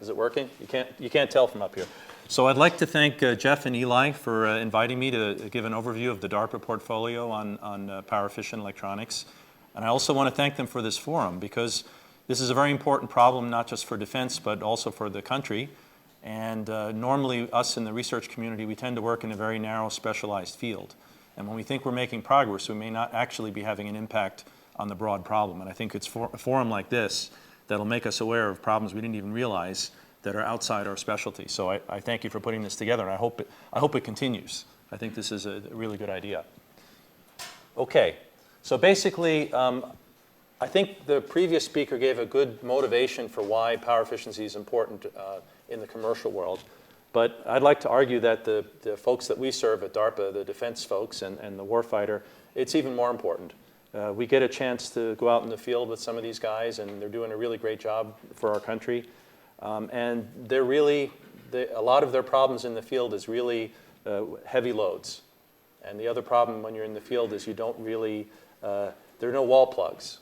Is it working? You can't tell from up here. So I'd like to thank Jeff and Eli for inviting me to give an overview of the DARPA portfolio on power-efficient electronics. And I also want to thank them for this forum because this is a very important problem, not just for defense, but also for the country. And normally, us in the research community, we tend to work in a very narrow, specialized field. And when we think we're making progress, we may not actually be having an impact on the broad problem. And I think it's a forum like this that'll make us aware of problems we didn't even realize that are outside our specialty. So I thank you for putting this together, and I hope it continues. I think this is a really good idea. Okay, so basically, I think the previous speaker gave a good motivation for why power efficiency is important in the commercial world. But I'd like to argue that the folks that we serve at DARPA, the defense folks and the warfighter, it's even more important. We get a chance to go out in the field with some of these guys, and they're doing a really great job for our country. And they're really, a lot of their problems in the field is really heavy loads. And the other problem when you're in the field is you don't really, there are no wall plugs.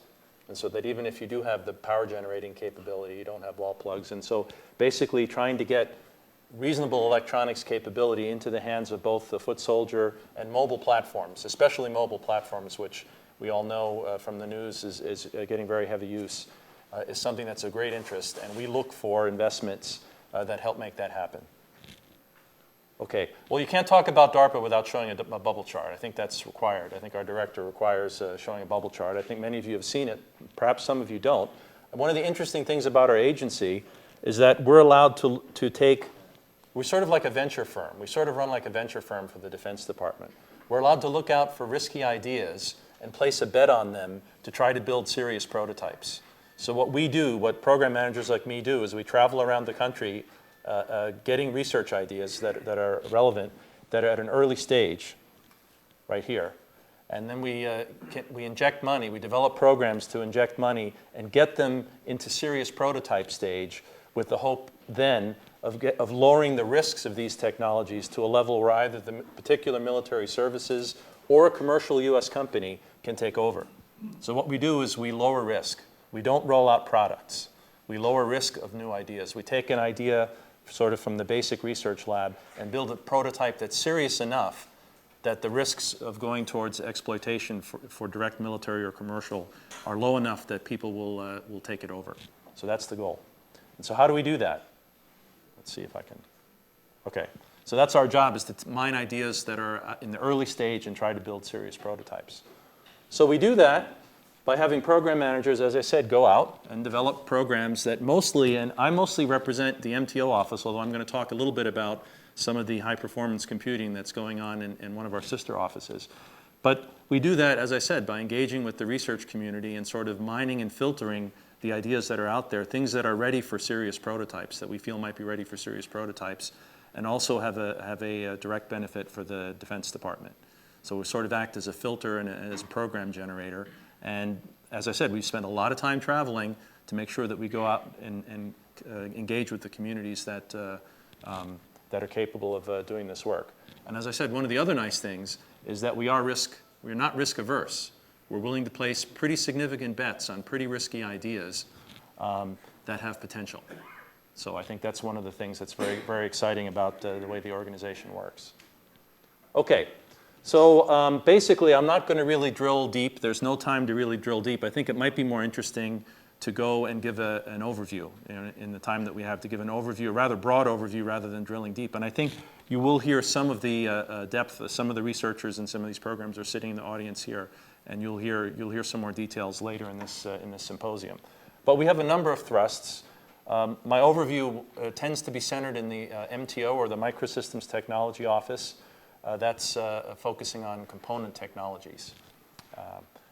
And so that even if you do have the power generating capability, you don't have wall plugs. And so basically trying to get reasonable electronics capability into the hands of both the foot soldier and mobile platforms, especially mobile platforms, which we all know from the news is getting very heavy use, is something that's of great interest. And we look for investments that help make that happen. Okay, well, you can't talk about DARPA without showing a bubble chart. I think that's required. I think our director requires showing a bubble chart. I think many of you have seen it. Perhaps some of you don't. And one of the interesting things about our agency is that we're allowed to take, we're sort of like a venture firm. We sort of run like a venture firm for the Defense Department. We're allowed to look out for risky ideas and place a bet on them to try to build serious prototypes. So what we do, what program managers like me do, is we travel around the country getting research ideas that are relevant, that are at an early stage, right here. And then we inject money, we develop programs to inject money and get them into serious prototype stage with the hope then of lowering the risks of these technologies to a level where either the particular military services or a commercial US company can take over. So what we do is we lower risk. We don't roll out products. We lower risk of new ideas. We take an idea sort of from the basic research lab and build a prototype that's serious enough that the risks of going towards exploitation for direct military or commercial are low enough that people will take it over. So that's the goal. And so how do we do that? Let's see if I can. Okay. So that's our job, is to mine ideas that are in the early stage and try to build serious prototypes. So we do that by having program managers, as I said, go out and develop programs that mostly, and I mostly represent the MTO office, although I'm going to talk a little bit about some of the high-performance computing that's going on in one of our sister offices. But we do that, as I said, by engaging with the research community and sort of mining and filtering the ideas that are out there, things that are ready for serious prototypes, that we feel might be ready for serious prototypes, and also have a direct benefit for the Defense Department. So we sort of act as a filter and as a program generator. And as I said, we spend a lot of time traveling to make sure that we go out and engage with the communities that are capable of doing this work. And as I said, one of the other nice things is that we're not risk averse. We're willing to place pretty significant bets on pretty risky ideas that have potential. So I think that's one of the things that's very, very exciting about the way the organization works. Okay. So basically, I'm not going to really drill deep. There's no time to really drill deep. I think it might be more interesting to go and give an overview in the time that we have, to give an overview, a rather broad overview rather than drilling deep. And I think you will hear some of the depth. Some of the researchers in some of these programs are sitting in the audience here, and you'll hear some more details later in this symposium. But we have a number of thrusts. My overview tends to be centered in the MTO, or the Microsystems Technology Office. That's focusing on component technologies.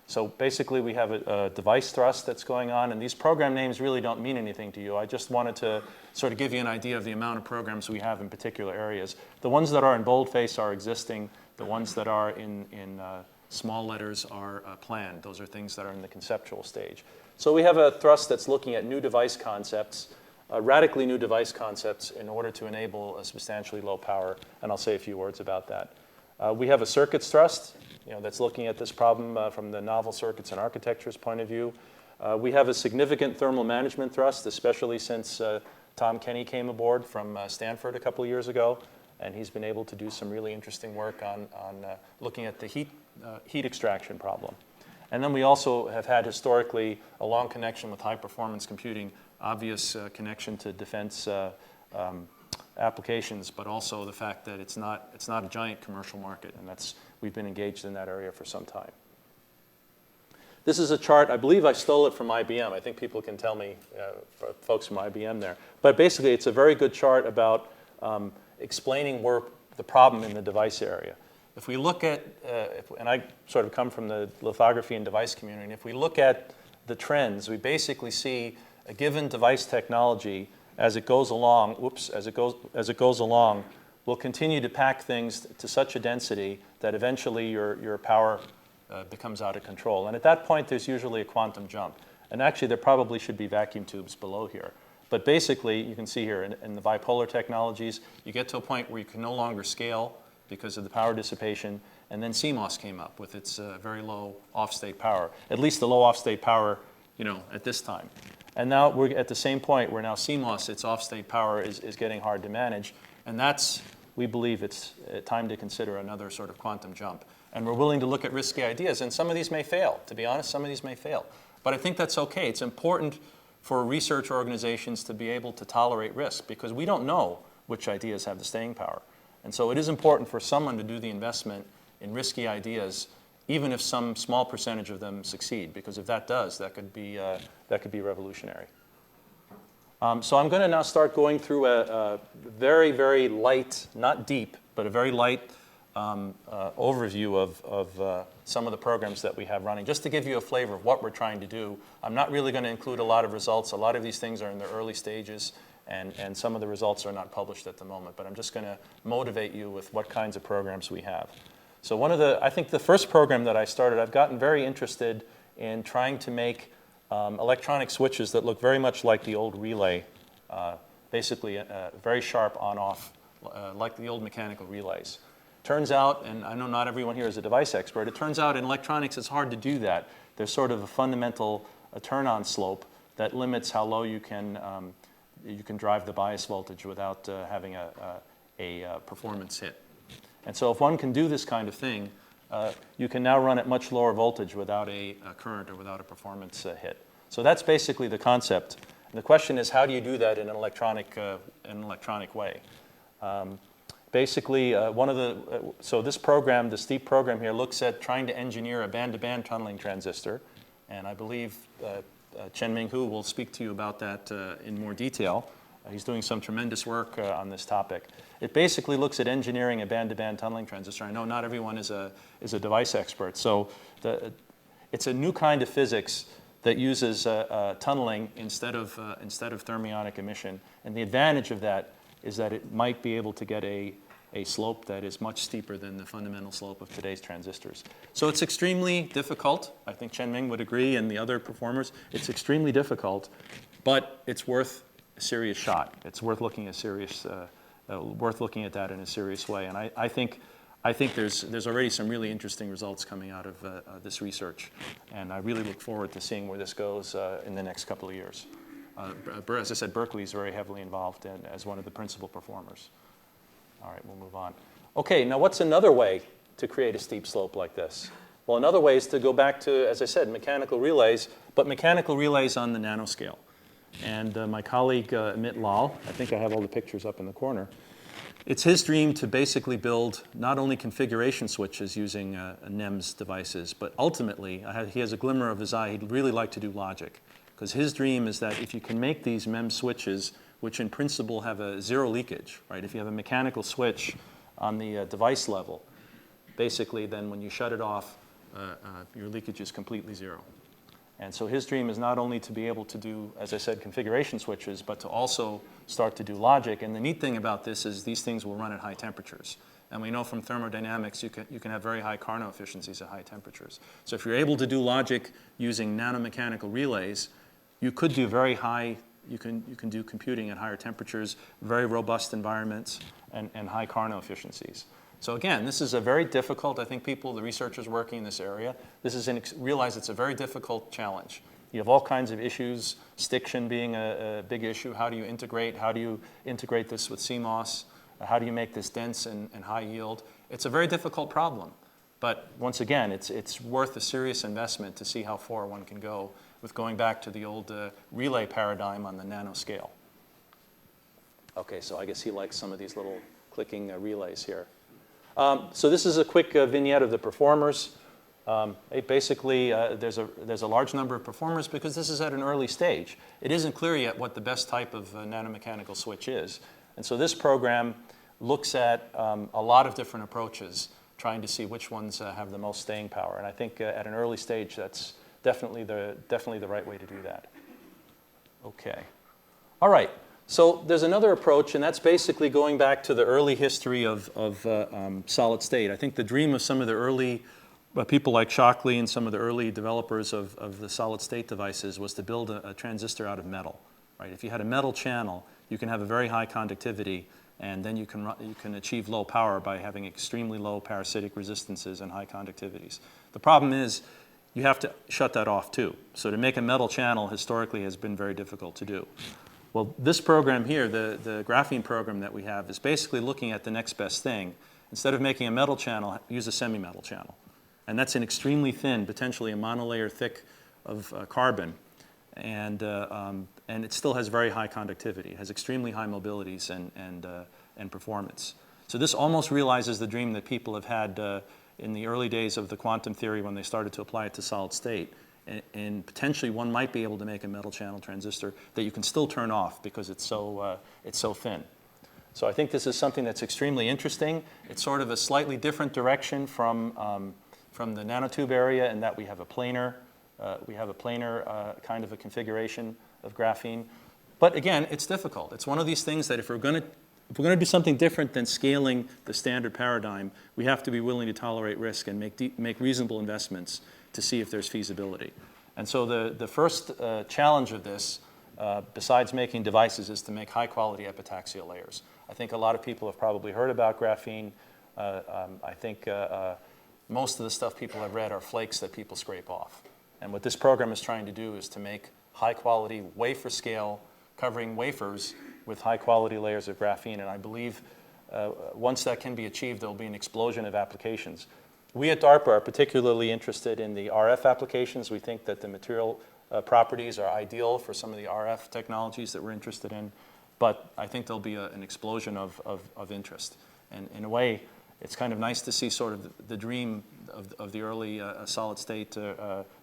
So basically, we have a device thrust that's going on, and these program names really don't mean anything to you. I just wanted to sort of give you an idea of the amount of programs we have in particular areas. The ones that are in boldface are existing. The ones that are in small letters are planned. Those are things that are in the conceptual stage. So we have a thrust that's looking at new device concepts, radically new device concepts in order to enable a substantially low power, and I'll say a few words about that. We have a circuits thrust, that's looking at this problem from the novel circuits and architectures point of view. We have a significant thermal management thrust, especially since Tom Kenny came aboard from Stanford a couple of years ago, and he's been able to do some really interesting work on looking at the heat extraction problem. And then we also have had historically a long connection with high-performance computing, obvious connection to defense applications, but also the fact that it's not a giant commercial market, and we've been engaged in that area for some time. This is a chart. I believe I stole it from IBM. I think people can tell me, folks from IBM there. But basically, it's a very good chart about explaining where the problem in the device area. If we look at, and I sort of come from the lithography and device community, and if we look at the trends, we basically see a given device technology as it goes along, as it goes along, will continue to pack things to such a density that eventually your power becomes out of control. And at that point, there's usually a quantum jump. And actually, there probably should be vacuum tubes below here. But basically, you can see here in the bipolar technologies, you get to a point where you can no longer scale because of the power dissipation. And then CMOS came up with its very low off-state power, at least the low off-state power, at this time. And now we're at the same point where now CMOS, its off-state power is getting hard to manage. And we believe it's time to consider another sort of quantum jump. And we're willing to look at risky ideas. And some of these may fail. To be honest, some of these may fail. But I think that's OK. It's important for research organizations to be able to tolerate risk, because we don't know which ideas have the staying power. And so it is important for someone to do the investment in risky ideas, even if some small percentage of them succeed, because if that does, that could be revolutionary. So I'm going to now start going through a very, very light, not deep, but a very light overview of some of the programs that we have running, just to give you a flavor of what we're trying to do. I'm not really going to include a lot of results. A lot of these things are in the early stages, and some of the results are not published at the moment. But I'm just going to motivate you with what kinds of programs we have. So I think the first program that I started, I've gotten very interested in trying to make electronic switches that look very much like the old relay, basically very sharp on-off, like the old mechanical relays. Turns out, and I know not everyone here is a device expert, it turns out in electronics it's hard to do that. There's sort of a fundamental turn-on slope that limits how low you can drive the bias voltage without having a performance hit. And so if one can do this kind of thing, you can now run at much lower voltage without a current or without a performance hit. So that's basically the concept. And the question is, how do you do that in an electronic way? Basically, so this program, the Steep program here, looks at trying to engineer a band-to-band tunneling transistor. And I believe Chen-Ming Hu will speak to you about that in more detail. He's doing some tremendous work on this topic. It basically looks at engineering a band-to-band tunneling transistor. I know not everyone is a device expert. So it's a new kind of physics that uses tunneling instead of thermionic emission. And the advantage of that is that it might be able to get a slope that is much steeper than the fundamental slope of today's transistors. So it's extremely difficult. I think Chen-Ming would agree, and the other performers. It's extremely difficult, but it's worth a serious shot. It's worth looking at that in a serious way. And I think there's already some really interesting results coming out of this research, and I really look forward to seeing where this goes in the next couple of years. As I said, Berkeley is very heavily involved as one of the principal performers. All right, we'll move on. OK, now what's another way to create a steep slope like this? Well, another way is to go back to, as I said, mechanical relays, but mechanical relays on the nanoscale. And my colleague, Amit Lal, I think I have all the pictures up in the corner. It's his dream to basically build not only configuration switches using NEMS devices, but ultimately, he has a glimmer of his eye, he'd really like to do logic. Because his dream is that if you can make these MEMS switches, which in principle have a zero leakage, right? If you have a mechanical switch on the device level, basically then when you shut it off, your leakage is completely zero. And so his dream is not only to be able to do, as I said, configuration switches, but to also start to do logic. And the neat thing about this is these things will run at high temperatures. And we know from thermodynamics you can have very high Carnot efficiencies at high temperatures. So if you're able to do logic using nanomechanical relays, you could do very high, you can do computing at higher temperatures, very robust environments, and high Carnot efficiencies. So again, this is a very difficult, I think the researchers working in this area, realize it's a very difficult challenge. You have all kinds of issues, stiction being a big issue. How do you integrate? How do you integrate this with CMOS? How do you make this dense and high yield? It's a very difficult problem. But once again, it's worth a serious investment to see how far one can go with going back to the old relay paradigm on the nanoscale. Okay, so I guess he likes some of these little clicking relays here. So this is a quick vignette of the performers. Basically, there's a large number of performers because this is at an early stage. It isn't clear yet what the best type of nanomechanical switch is. And so this program looks at a lot of different approaches, trying to see which ones have the most staying power. And I think at an early stage, that's definitely the right way to do that. Okay. All right. So there's another approach, and that's basically going back to the early history of solid state. I think the dream of some of the early people like Shockley and some of the early developers of the solid state devices was to build a transistor out of metal. Right? If you had a metal channel, you can have a very high conductivity, and then you can achieve low power by having extremely low parasitic resistances and high conductivities. The problem is you have to shut that off too. So to make a metal channel historically has been very difficult to do. Well, this program here, the graphene program that we have, is basically looking at the next best thing. Instead of making a metal channel, use a semi-metal channel. And that's an extremely thin, potentially a monolayer thick of carbon. And it still has very high conductivity. It has extremely high mobilities and performance. So this almost realizes the dream that people have had in the early days of the quantum theory when they started to apply it to solid state. And potentially one might be able to make a metal channel transistor that you can still turn off because it's so thin. So I think this is something that's extremely interesting. It's sort of a slightly different direction from the nanotube area in that we have a planar kind of a configuration of graphene. But again, it's difficult. It's one of these things that if we're going to do something different than scaling the standard paradigm, we have to be willing to tolerate risk and make reasonable investments to see if there's feasibility. And so the first challenge of this, besides making devices, is to make high-quality epitaxial layers. I think a lot of people have probably heard about graphene. I think most of the stuff people have read are flakes that people scrape off. And what this program is trying to do is to make high-quality wafer scale, covering wafers with high-quality layers of graphene. And I believe once that can be achieved, there will be an explosion of applications. We at DARPA are particularly interested in the RF applications. We think that the material properties are ideal for some of the RF technologies that we're interested in. But I think there'll be an explosion of interest. And in a way, it's kind of nice to see sort of the dream of the early solid state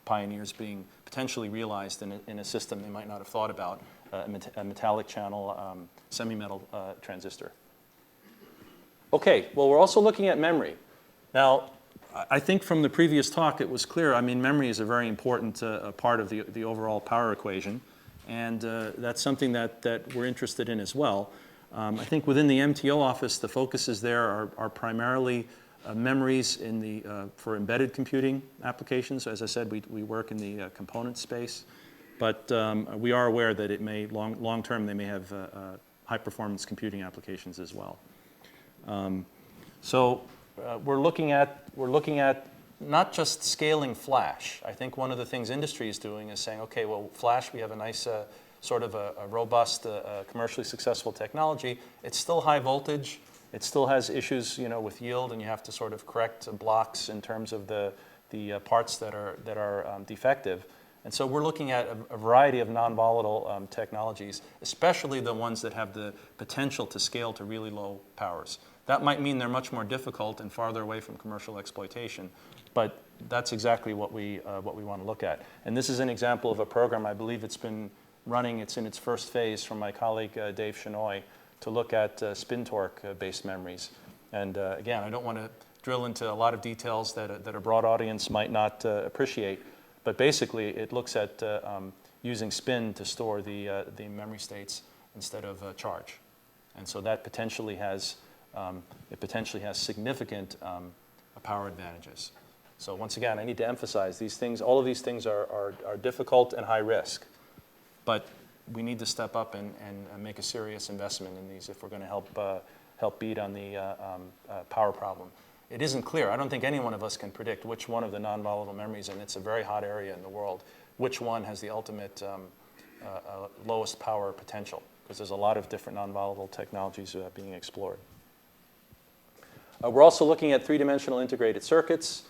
pioneers being potentially realized in a system they might not have thought about, a metallic channel semi-metal transistor. Okay, well, we're also looking at memory. Now, I think from the previous talk it was clear, I mean, memory is a very important part of the overall power equation, and that's something that we're interested in as well. I think within the MTO office, the focuses there are primarily memories for embedded computing applications. As I said, we work in the component space, but we are aware that it may, long term, they may have high-performance computing applications as well. We're looking at not just scaling flash. I think one of the things industry is doing is saying, okay, well, flash, we have a nice sort of a robust, commercially successful technology. It's still high voltage. It still has issues, with yield, and you have to sort of correct blocks in terms of the parts that are defective. And so we're looking at a variety of non-volatile technologies, especially the ones that have the potential to scale to really low powers. That might mean they're much more difficult and farther away from commercial exploitation, but that's exactly what we want to look at. And this is an example of a program. I believe it's been running. It's in its first phase from my colleague Dave Chenoy to look at spin torque-based memories. And again, I don't want to drill into a lot of details that a broad audience might not appreciate, but basically it looks at using spin to store the memory states instead of charge. And so that potentially has significant power advantages. So once again, I need to emphasize these things. All of these things are difficult and high risk, but we need to step up and make a serious investment in these if we're going to help beat on the power problem. It isn't clear. I don't think any one of us can predict which one of the non-volatile memories, and it's a very hot area in the world, which one has the ultimate lowest power potential, because there's a lot of different non-volatile technologies being explored. We're also looking at three-dimensional integrated circuits.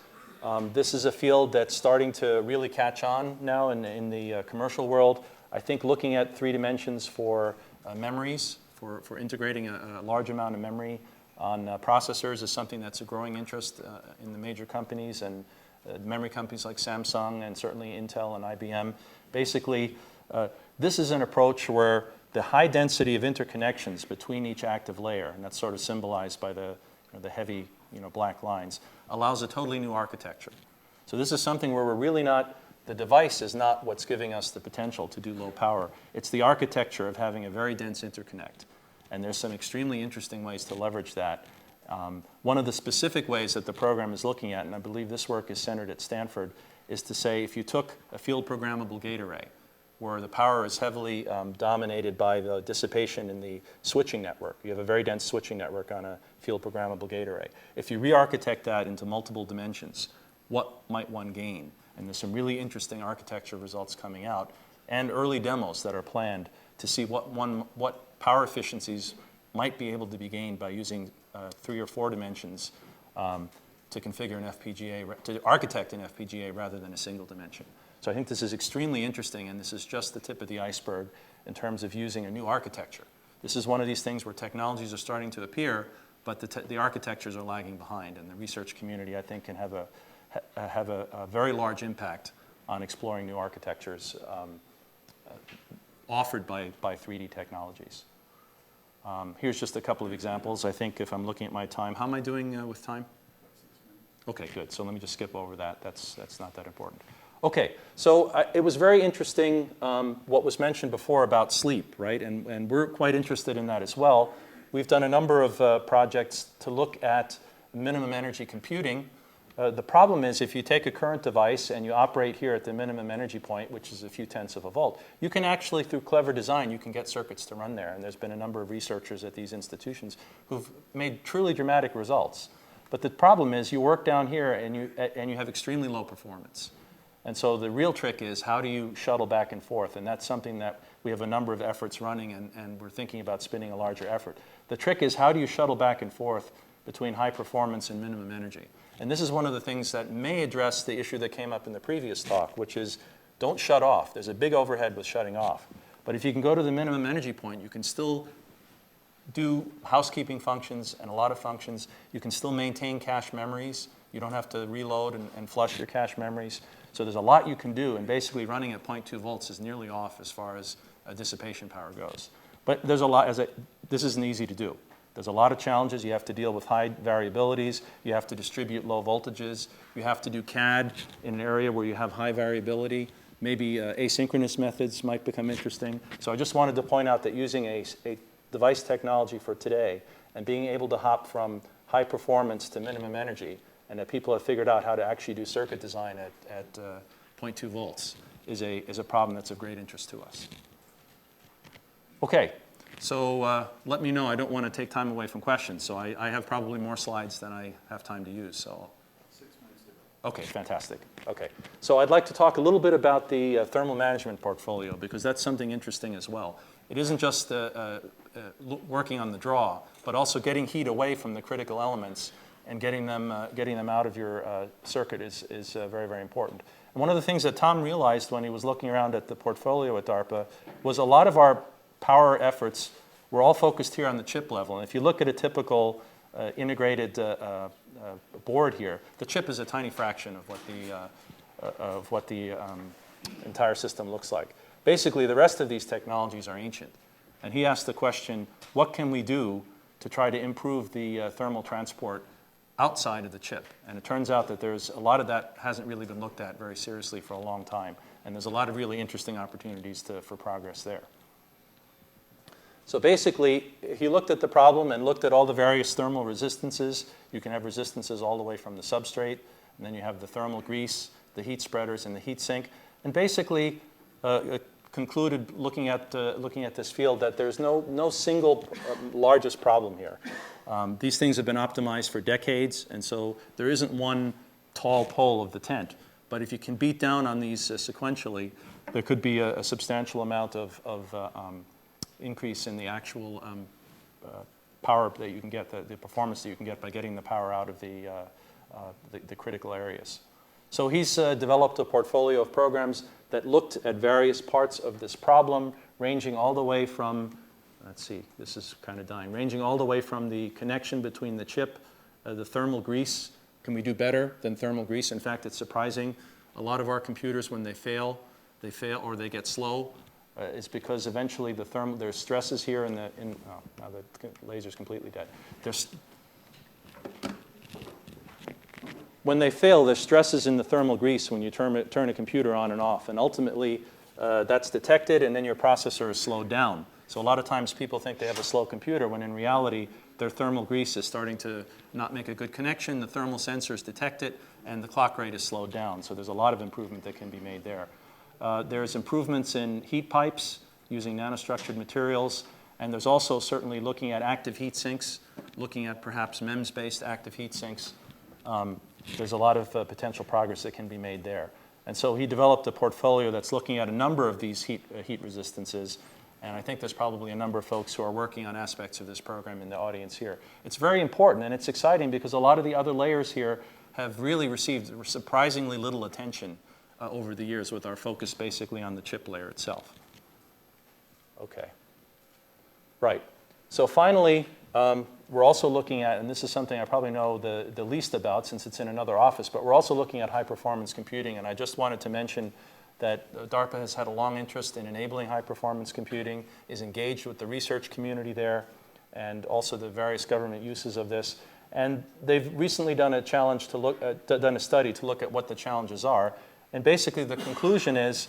This is a field that's starting to really catch on now in the commercial world. I think looking at 3 dimensions for memories, for integrating a large amount of memory on processors is something that's a growing interest in the major companies and memory companies like Samsung and certainly Intel and IBM. Basically, this is an approach where the high density of interconnections between each active layer, and that's sort of symbolized by the heavy black lines, allows a totally new architecture. So this is something where we're really not, the device is not what's giving us the potential to do low power. It's the architecture of having a very dense interconnect. And there's some extremely interesting ways to leverage that. One of the specific ways that the program is looking at, and I believe this work is centered at Stanford, is to say if you took a field programmable gate array where the power is heavily dominated by the dissipation in the switching network. You have a very dense switching network on a field programmable gate array. If you re-architect that into multiple dimensions, what might one gain? And there's some really interesting architecture results coming out and early demos that are planned to see what power efficiencies might be able to be gained by using 3 or 4 dimensions to configure an FPGA, to architect an FPGA rather than a single dimension. So I think this is extremely interesting, and this is just the tip of the iceberg in terms of using a new architecture. This is one of these things where technologies are starting to appear, but the architectures are lagging behind, and the research community, I think, can have a very large impact on exploring new architectures offered by 3D technologies. Here's just a couple of examples. I think if I'm looking at my time, how am I doing with time? Okay, good. So let me just skip over that. That's not that important. Okay, so it was very interesting what was mentioned before about sleep, right? And we're quite interested in that as well. We've done a number of projects to look at minimum energy computing. The problem is if you take a current device and you operate here at the minimum energy point, which is a few tenths of a volt, you can actually, through clever design, you can get circuits to run there. And there's been a number of researchers at these institutions who've made truly dramatic results. But the problem is you work down here and you have extremely low performance. And so the real trick is how do you shuttle back and forth? And that's something that we have a number of efforts running, and we're thinking about spinning a larger effort. The trick is how do you shuttle back and forth between high performance and minimum energy? And this is one of the things that may address the issue that came up in the previous talk, which is don't shut off. There's a big overhead with shutting off. But if you can go to the minimum energy point, you can still do housekeeping functions and a lot of functions. You can still maintain cache memories. You don't have to reload and flush your cache memories. So there's a lot you can do, and basically running at 0.2 volts is nearly off as far as dissipation power goes. But there's a lot, this isn't easy to do. There's a lot of challenges. You have to deal with high variabilities. You have to distribute low voltages. You have to do CAD in an area where you have high variability. Maybe asynchronous methods might become interesting. So I just wanted to point out that using a device technology for today and being able to hop from high performance to minimum energy, and that people have figured out how to actually do circuit design at 0.2 volts is a problem that's of great interest to us. Okay, so let me know. I don't want to take time away from questions, so I have probably more slides than I have time to use. So. 6 minutes to go. Okay, fantastic. Okay, so I'd like to talk a little bit about the thermal management portfolio, because that's something interesting as well. It isn't just working on the draw, but also getting heat away from the critical elements and getting them out of your circuit is very, very important. And one of the things that Tom realized when he was looking around at the portfolio at DARPA was a lot of our power efforts were all focused here on the chip level. And if you look at a typical integrated board here, the chip is a tiny fraction of what the entire system looks like. Basically, the rest of these technologies are ancient. And he asked the question, what can we do to try to improve the thermal transport outside of the chip? And it turns out that there's a lot of that hasn't really been looked at very seriously for a long time. And there's a lot of really interesting opportunities for progress there. So basically, he looked at the problem and looked at all the various thermal resistances. You can have resistances all the way from the substrate, and then you have the thermal grease, the heat spreaders, and the heat sink. And basically concluded, looking at this field, that there's no single largest problem here. These things have been optimized for decades, and so there isn't one tall pole of the tent. But if you can beat down on these sequentially, there could be a substantial amount of increase in the actual power that you can get, the performance that you can get by getting the power out of the critical areas. So he's developed a portfolio of programs that looked at various parts of this problem, ranging all the way from, let's see, this is kind of dying, ranging all the way from the connection between the chip, the thermal grease. Can we do better than thermal grease? In fact, it's surprising. A lot of our computers, when they fail or they get slow, it's because eventually there's stresses here now the laser's completely dead. When they fail, there's stresses in the thermal grease when you turn a computer on and off. And ultimately, that's detected, and then your processor is slowed down. So a lot of times people think they have a slow computer, when in reality, their thermal grease is starting to not make a good connection. The thermal sensors detect it, and the clock rate is slowed down. So there's a lot of improvement that can be made there. There's improvements in heat pipes using nanostructured materials. And there's also certainly looking at active heat sinks, looking at perhaps MEMS-based active heat sinks. There's a lot of potential progress that can be made there. And so he developed a portfolio that's looking at a number of these heat resistances. And I think there's probably a number of folks who are working on aspects of this program in the audience here. It's very important, and it's exciting because a lot of the other layers here have really received surprisingly little attention over the years, with our focus basically on the chip layer itself. Okay. Right. So finally, we're also looking at, and this is something I probably know the least about since it's in another office, but we're also looking at high-performance computing. And I just wanted to mention that DARPA has had a long interest in enabling high-performance computing, is engaged with the research community there, and also the various government uses of this. And they've recently done a challenge done a study to look at what the challenges are. And basically, the conclusion is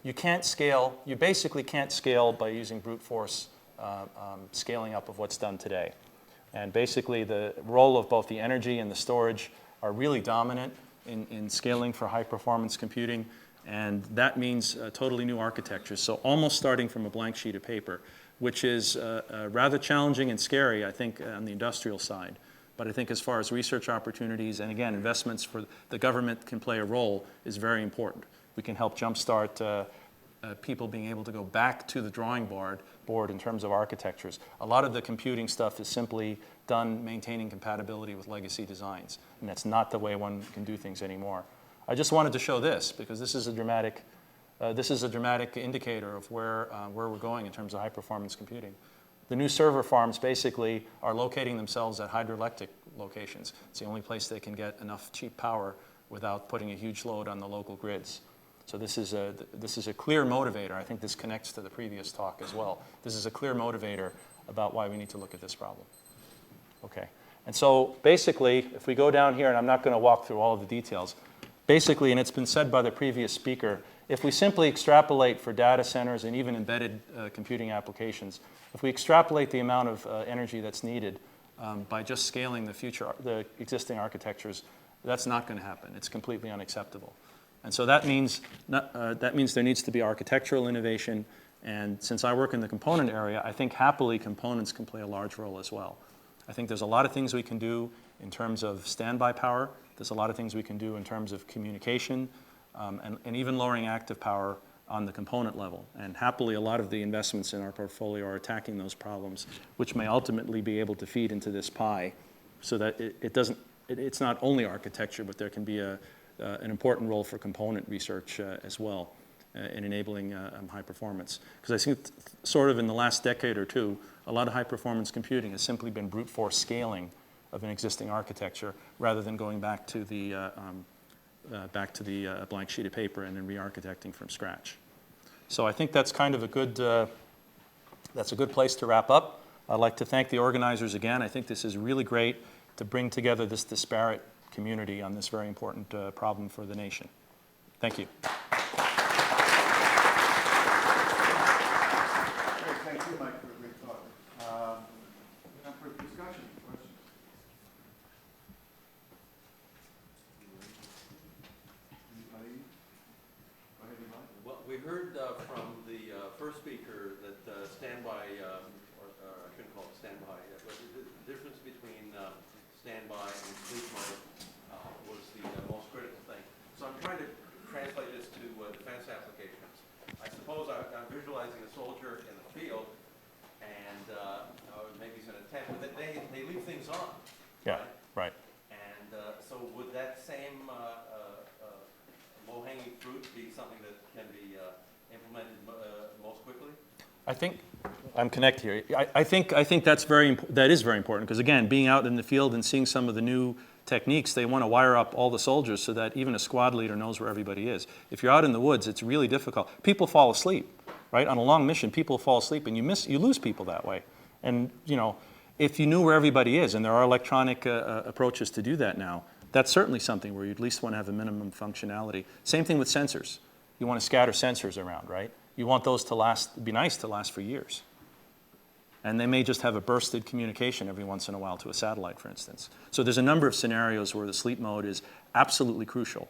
you basically can't scale by using brute force scaling up of what's done today. And basically, the role of both the energy and the storage are really dominant in scaling for high-performance computing. And that means totally new architectures. So almost starting from a blank sheet of paper, which is rather challenging and scary, I think, on the industrial side. But I think as far as research opportunities, and again, investments for the government can play a role, is very important. We can help jumpstart people being able to go back to the drawing board in terms of architectures. A lot of the computing stuff is simply done maintaining compatibility with legacy designs. And that's not the way one can do things anymore. I just wanted to show this because this is a dramatic indicator of where we're going in terms of high-performance computing. The new server farms basically are locating themselves at hydroelectric locations. It's the only place they can get enough cheap power without putting a huge load on the local grids. So this is a clear motivator. I think this connects to the previous talk as well. This is a clear motivator about why we need to look at this problem. Okay. And so basically, if we go down here, and I'm not going to walk through all of the details, basically, and it's been said by the previous speaker, if we simply extrapolate for data centers and even embedded computing applications, if we extrapolate the amount of energy that's needed by just scaling the existing architectures, that's not going to happen. It's completely unacceptable. And so that means there needs to be architectural innovation. And since I work in the component area, I think happily components can play a large role as well. I think there's a lot of things we can do in terms of standby power. There's a lot of things we can do in terms of communication and even lowering active power on the component level. And happily, a lot of the investments in our portfolio are attacking those problems, which may ultimately be able to feed into this pie so that it's not only architecture, but there can be an important role for component research as well in enabling high performance. Because I think sort of in the last decade or two, a lot of high performance computing has simply been brute force scaling of an existing architecture rather than going back to the blank sheet of paper and then re-architecting from scratch. So I think that's kind of a good place to wrap up. I'd like to thank the organizers again. I think this is really great to bring together this disparate community on this very important problem for the nation. Thank you. Thank you, Mike, for a great talk. Time for discussion, questions. Anybody? Go ahead, Mike. Well, we heard from the first speaker that standby, or I shouldn't call it standby, but the difference between standby and sleep mode was the most critical thing. So I'm trying to Yeah, right. And so would that same low-hanging fruit be something that can be implemented most quickly? I think I'm connected here. I think that is very important because again, being out in the field and seeing some of the new techniques, they want to wire up all the soldiers so that even a squad leader knows where everybody is. If you're out in the woods, it's really difficult. People fall asleep, right? On a long mission, people fall asleep, and you lose people that way. And you know, if you knew where everybody is, and there are electronic approaches to do that now, that's certainly something where you at least want to have a minimum functionality. Same thing with sensors. You want to scatter sensors around, right? You want those to last, be nice to last for years. And they may just have a bursted communication every once in a while to a satellite, for instance. So there's a number of scenarios where the sleep mode is absolutely crucial.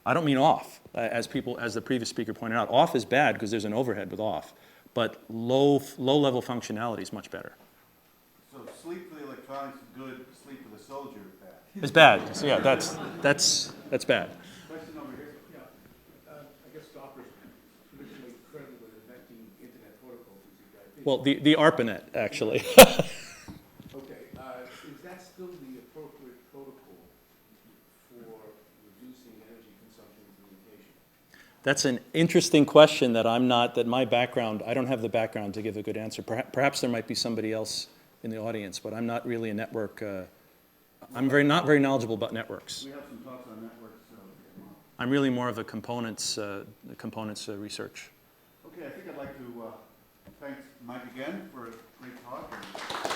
I don't mean off, as the previous speaker pointed out. Off is bad because there's an overhead with off, but low-level functionality is much better. So sleep for the electronics is good, sleep for the soldier is bad. It's bad. So yeah, that's bad. Question over here. Yeah, I guess DARPA's traditionally credited with inventing internet protocols, as you guys did. Well, the ARPANET, actually. Okay, is that still the appropriate protocol for reducing energy consumption in communication? That's an interesting question that I don't have the background to give a good answer. Perhaps there might be somebody else in the audience, but I'm not really a network. I'm not very knowledgeable about networks. We have some talks on networks. So I'm really more of a components research. okay, I think I'd like to thank Mike again for a great talk.